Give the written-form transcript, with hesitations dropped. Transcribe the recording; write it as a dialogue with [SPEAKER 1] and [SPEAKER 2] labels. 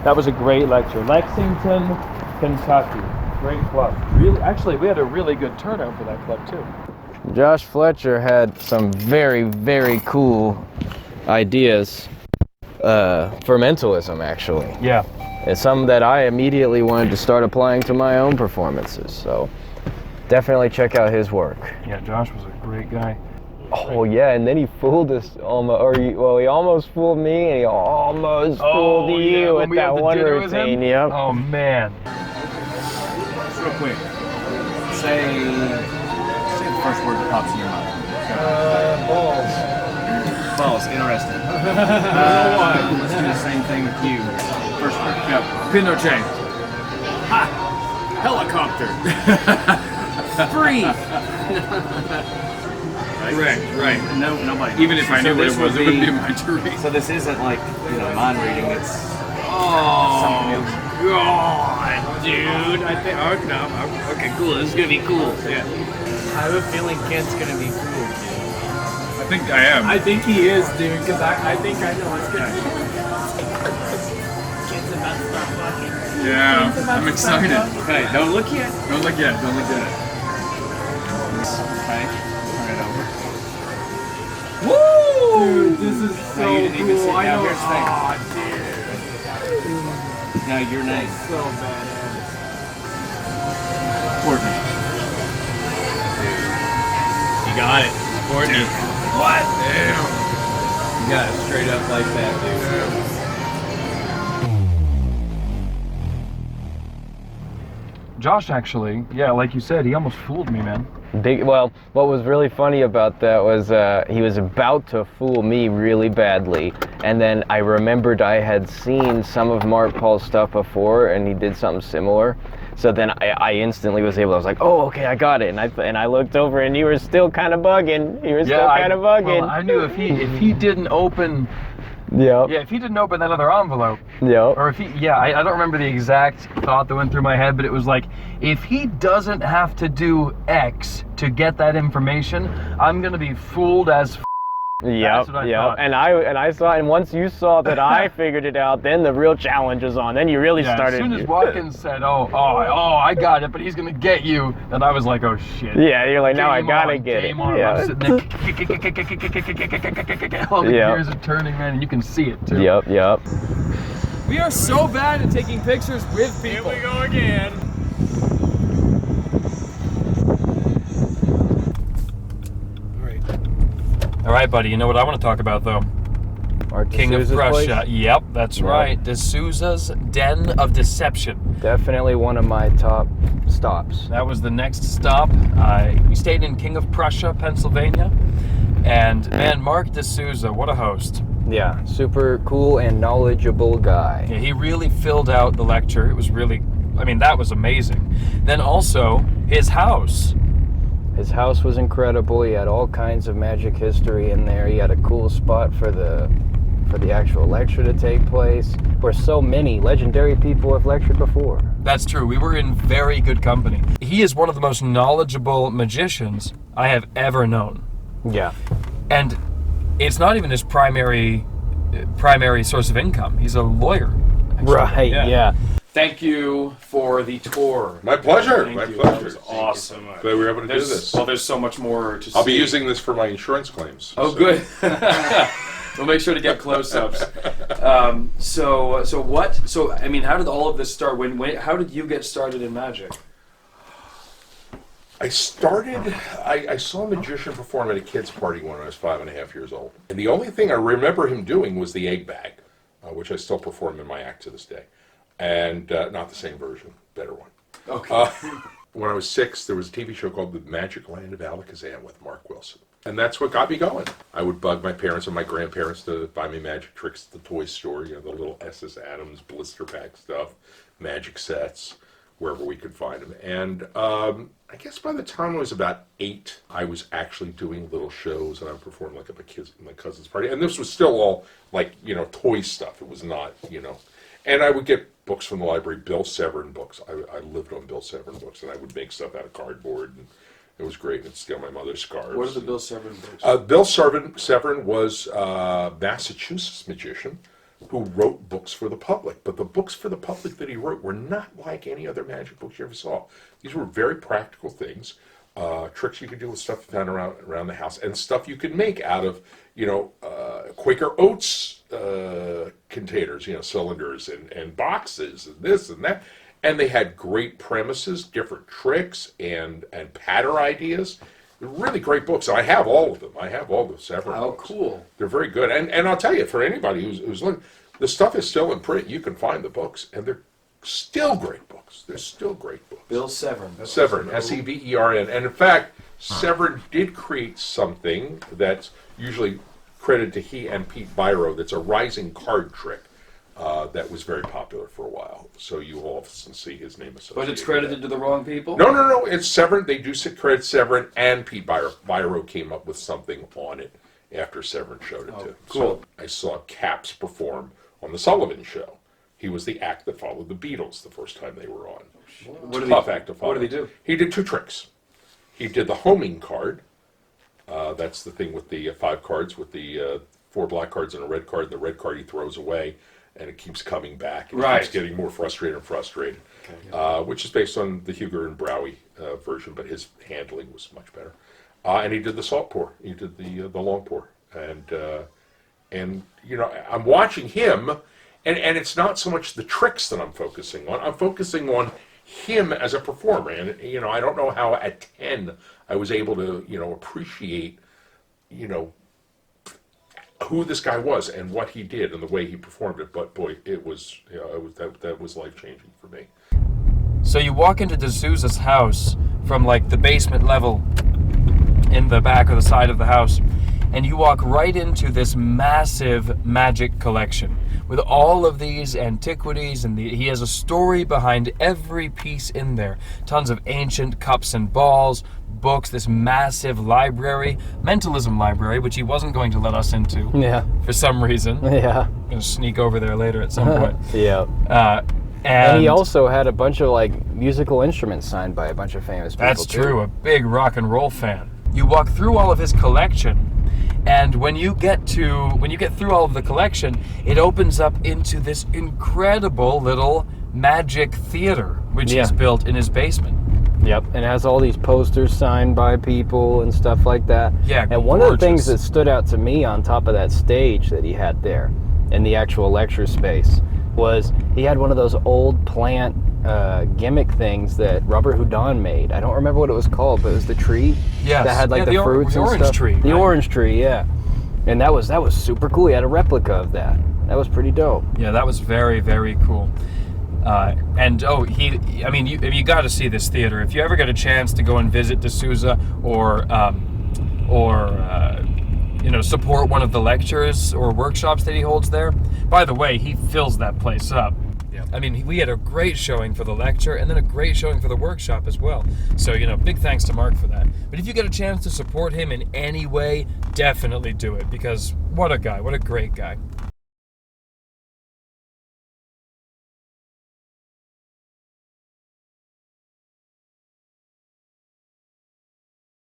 [SPEAKER 1] That was a great lecture. Lexington, Kentucky. Great club. Really, actually, we had a really good turnout for that club too.
[SPEAKER 2] Josh Fletcher had some very, very cool ideas for mentalism, actually.
[SPEAKER 1] Yeah.
[SPEAKER 2] It's something that I immediately wanted to start applying to my own performances. So definitely check out his work.
[SPEAKER 1] Yeah, Josh was a great guy.
[SPEAKER 2] Oh yeah, and then he fooled us almost, he almost fooled me, and he almost fooled you with that one routine. Yep.
[SPEAKER 1] Oh man.
[SPEAKER 3] Just real quick, say the first word that pops in your mind.
[SPEAKER 1] Balls.
[SPEAKER 3] Balls, interesting. Let's do the same thing with you. First word, go. Pinochet. Ha! Helicopter. Free. Right. No, nobody.
[SPEAKER 4] Even if I knew what it was, it wouldn't be my jury.
[SPEAKER 3] So this isn't like, mind reading. It's something else.
[SPEAKER 4] God, dude. I think. Oh no. Okay, cool. This is gonna be cool. Yeah.
[SPEAKER 5] I have a feeling Kent's gonna be cool, dude.
[SPEAKER 4] I think I am.
[SPEAKER 5] I think he is, dude, because I think I know what's gonna be. Kent's about to start fucking.
[SPEAKER 4] Yeah, I'm excited.
[SPEAKER 3] Okay, don't look yet.
[SPEAKER 4] Don't look yet.
[SPEAKER 3] Okay, turn it over.
[SPEAKER 5] Woo! Dude, this is so
[SPEAKER 3] No, you didn't even sit
[SPEAKER 5] cool. I
[SPEAKER 3] down.
[SPEAKER 5] know.
[SPEAKER 3] Here, stay.
[SPEAKER 5] Aw, dude.
[SPEAKER 3] Now your name.
[SPEAKER 5] So badass.
[SPEAKER 3] Courtney.
[SPEAKER 4] You got it. Courtney.
[SPEAKER 5] What?
[SPEAKER 4] Damn.
[SPEAKER 5] You got it straight up like that, dude.
[SPEAKER 1] Josh actually, yeah, like you said, he almost fooled me, man.
[SPEAKER 2] What was really funny about that was he was about to fool me really badly, and then I remembered I had seen some of Mark Paul's stuff before, and he did something similar. So then I instantly was able. I was like, "Oh, okay, I got it." And I looked over, and you were still kind of bugging. Well,
[SPEAKER 1] I knew if he didn't open.
[SPEAKER 2] Yep.
[SPEAKER 1] Yeah, if he didn't open that other envelope.
[SPEAKER 2] Yep.
[SPEAKER 1] Or if he, I don't remember the exact thought that went through my head, but it was like, if he doesn't have to do X to get that information, I'm gonna be fooled as.
[SPEAKER 2] Yep.
[SPEAKER 1] Thought.
[SPEAKER 2] And I saw, and once you saw that I figured it out, then the real challenge was on. Then you really started.
[SPEAKER 1] As soon as Watkins said, "Oh, I got it," but he's gonna get you, and I was like, "Oh shit."
[SPEAKER 2] Yeah, you're like, now I gotta get it.
[SPEAKER 1] Game on.
[SPEAKER 2] Yeah.
[SPEAKER 1] I'm sitting there, all the gears are turning, man, and you can see it too.
[SPEAKER 2] Yep.
[SPEAKER 5] We are so bad at taking pictures with people.
[SPEAKER 4] Here we go again.
[SPEAKER 1] All right, buddy. You know what I want to talk about, though?
[SPEAKER 2] Our
[SPEAKER 1] King of
[SPEAKER 2] Desouza's
[SPEAKER 1] Prussia.
[SPEAKER 2] place?
[SPEAKER 1] Yep, that's
[SPEAKER 2] Yep.
[SPEAKER 1] right. Desouza's Den of Deception.
[SPEAKER 2] Definitely one of my top stops.
[SPEAKER 1] That was the next stop. We stayed in King of Prussia, Pennsylvania. And man, Mark Desouza, what a host.
[SPEAKER 2] Yeah, super cool and knowledgeable guy.
[SPEAKER 1] Yeah, he really filled out the lecture. It was really, that was amazing. Then also, his house.
[SPEAKER 2] His house was incredible. He had all kinds of magic history in there. He had a cool spot for the actual lecture to take place, where so many legendary people have lectured before.
[SPEAKER 1] That's true. We were in very good company. He is one of the most knowledgeable magicians I have ever known.
[SPEAKER 2] Yeah.
[SPEAKER 1] And it's not even his primary source of income. He's a lawyer. Actually.
[SPEAKER 2] Right, yeah.
[SPEAKER 1] Thank you for the tour.
[SPEAKER 6] My pleasure.
[SPEAKER 1] Thank
[SPEAKER 6] My
[SPEAKER 1] you.
[SPEAKER 6] pleasure.
[SPEAKER 1] That was awesome.
[SPEAKER 6] Glad we were able to do this.
[SPEAKER 1] Well, there's so much more to see.
[SPEAKER 6] I'll be using this for my insurance claims.
[SPEAKER 1] Oh,
[SPEAKER 6] so.
[SPEAKER 1] good. We'll make sure to get close-ups. So how did all of this start? How did you get started in magic?
[SPEAKER 6] I saw a magician perform at a kid's party when I was 5.5 years old. And the only thing I remember him doing was the egg bag, which I still perform in my act to this day. And not the same version, better one.
[SPEAKER 1] Okay.
[SPEAKER 6] When I was 6, there was a TV show called The Magic Land of Alakazam with Mark Wilson. And that's what got me going. I would bug my parents and my grandparents to buy me magic tricks at the toy store, the little S.S. Adams blister pack stuff, magic sets, wherever we could find them. And I guess by the time I was about 8, I was actually doing little shows, and I would perform like at my cousin's party. And this was still all toy stuff. It was not, And I would get books from the library, Bill Severin books. I lived on Bill Severin books, and I would make stuff out of cardboard, and it was great. And it's still my mother's scarves.
[SPEAKER 1] What are the Bill Severin books?
[SPEAKER 6] Bill Severin was a Massachusetts magician who wrote books for the public. But the books for the public that he wrote were not like any other magic books you ever saw. These were very practical things, tricks you could do with stuff you found around the house, and stuff you could make out of, Quaker Oats containers, cylinders and boxes and this and that. And they had great premises, different tricks, and pattern ideas. They're really great books. I have all of them. I have all the several books.
[SPEAKER 1] Cool.
[SPEAKER 6] They're very good. And I'll tell you, for anybody who's looking, the stuff is still in print. You can find the books, and they're still great books. They're still great books.
[SPEAKER 1] Bill Severn.
[SPEAKER 6] Severn, Severn. And in fact, Severn did create something that's usually credited to he and Pete Byro, that's a rising card trick. That was very popular for a while, so you will often see his name associated.
[SPEAKER 1] But it's credited to the wrong people?
[SPEAKER 6] No. It's Severn. They do credit Severn and Pete Byro. Byro came up with something on it after Severn showed it to.
[SPEAKER 1] Cool.
[SPEAKER 6] So I saw Caps perform on the Sullivan Show. He was the act that followed the Beatles the first time they were on. Tough act to follow.
[SPEAKER 1] What did he do?
[SPEAKER 6] He did 2 tricks. He did the homing card. That's the thing with the 5 cards with the 4 black cards and a red card. The red card he throws away, and it keeps coming back. It keeps getting more frustrated and frustrated, which is based on the Huger and Browie version, but his handling was much better. And he did the salt pour. He did the long pour. And I'm watching him, and it's not so much the tricks that I'm focusing on. I'm focusing on him as a performer. And, I don't know how at 10 I was able to, appreciate, who this guy was and what he did and the way he performed it. But boy, it was, that was life-changing for me.
[SPEAKER 1] So you walk into Desouza's house from like the basement level in the back or the side of the house, and you walk right into this massive magic collection with all of these antiquities, and he has a story behind every piece in there. Tons of ancient cups and balls, books, this massive library, mentalism library, which he wasn't going to let us into for some reason.
[SPEAKER 2] Yeah.
[SPEAKER 1] I'm going to sneak over there later at some point.
[SPEAKER 2] Yeah. And he also had a bunch of musical instruments signed by a bunch of famous people.
[SPEAKER 1] That's true, a big rock and roll fan. You walk through all of his collection, and when you get through all of the collection, it opens up into this incredible little magic theater, which he's built in his basement.
[SPEAKER 2] Yep, and it has all these posters signed by people and stuff like that.
[SPEAKER 1] Yeah,
[SPEAKER 2] and one of the things that stood out to me on top of that stage that he had there in the actual lecture space was he had one of those old plant gimmick things that Robert Houdin made. I don't remember what it was called, but it was the tree that had the fruits and stuff.
[SPEAKER 1] The
[SPEAKER 2] orange tree, yeah. And that was super cool. He had a replica of that. That was pretty dope.
[SPEAKER 1] Yeah, that was very, very cool. You got to see this theater. If you ever get a chance to go and visit Desouza or support one of the lectures or workshops that he holds there. By the way, he fills that place up. Yeah. I mean, we had a great showing for the lecture and then a great showing for the workshop as well. So, big thanks to Mark for that. But if you get a chance to support him in any way, definitely do it, because what a guy, what a great guy.